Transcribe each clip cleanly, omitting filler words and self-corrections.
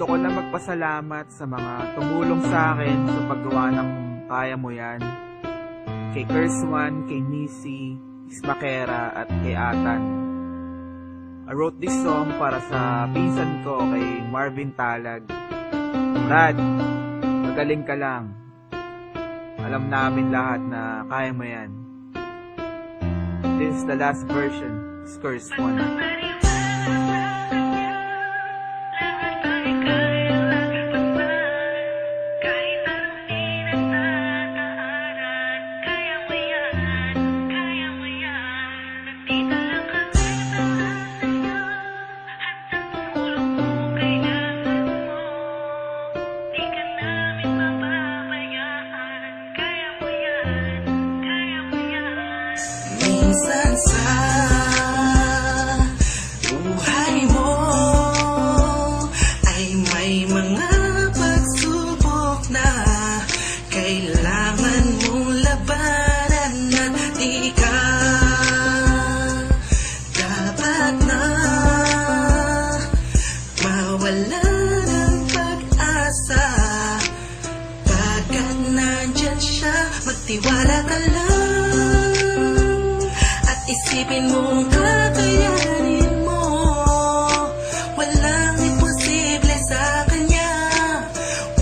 Gusto ko lang magpasalamat sa mga tumulong sa akin sa paggawa ng Kaya Mo Yan. Kay Kerswan, kay Nisi, Ismakera at kay Atan. I wrote this song para sa pinsan ko kay Marvin Talag. Brad, magaling ka lang. Alam namin lahat na kaya mo yan. This is the last version, Kerswan. Minsan sa buhay mo ay may mga pagsubok na kailangan mong labanan at di ka dapat na mawala ng pag-asa. Pagkat nandyan siya, magtiwala ka lang. Isipin mong kakayanin mo, walang imposible sa kanya.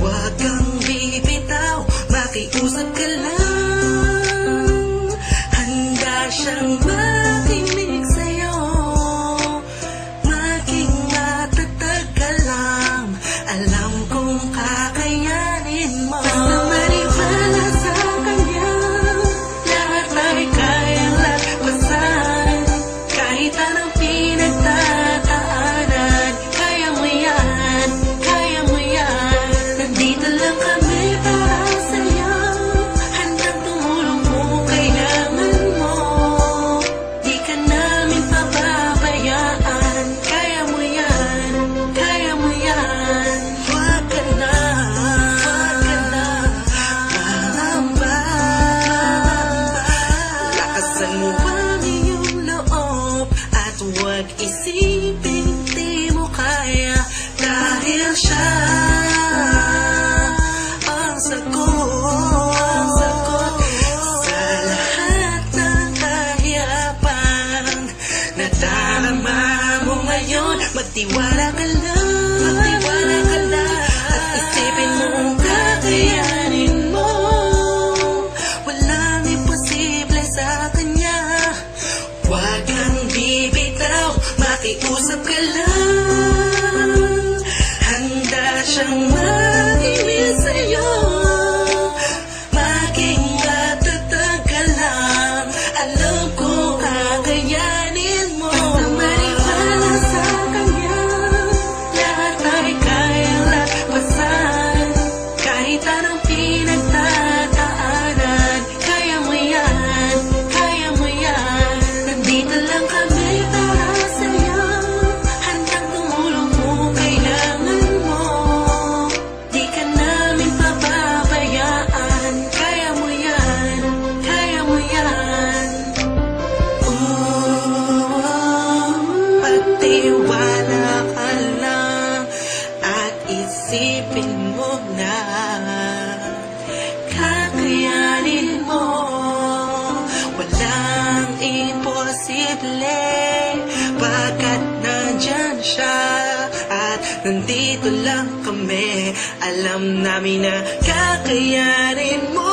Huwag kang bibitaw, makiusap ka lang. Handa siyang makinig sa'yo, maging matatag ka lang. Alam kong kakayanin mo. Basta maniwala sa kanya, lahat ay kayang lagpasan. Kahit anong pinagtataanan, kaya mo yan, kaya mo yan. Nandito lang kami para sa'yo, handang tumulong kung kailangan mo. Di ka namin pababayaan, kaya mo yan, kaya mo yan. Huwag ka na mangamba. Lakasan mo ang iyong loob at huwag isipin di mo kaya, dahil siya ang sagot sa lahat ng kahirapan na darama mo ngayon. Magtiwala ka lang, at isipin mo kung kakayanin mo. Walang imposible sa kanya. Huwag kang bibitaw, makiusap ka lang. Handa siyang makinig sa'yo, maging matatag ka lang. Alam ko kakayanin mo. Basta maniwala sa kanya, lahat ay kayang lagpasan. Kahit anong pinagtataanan, kaya mo yan, kaya mo yan. Nandito lang kami para sa'yo, handang tumulong kung kailangan mo. Di ka namin pababayaan, kaya mo yan, kaya mo yan. Pagtiwala ka lang at isipin mo na kakayanin mo. Walang imposible, pagkat nandyan siya at nandito lang kami. Alam namin na kakayanin mo.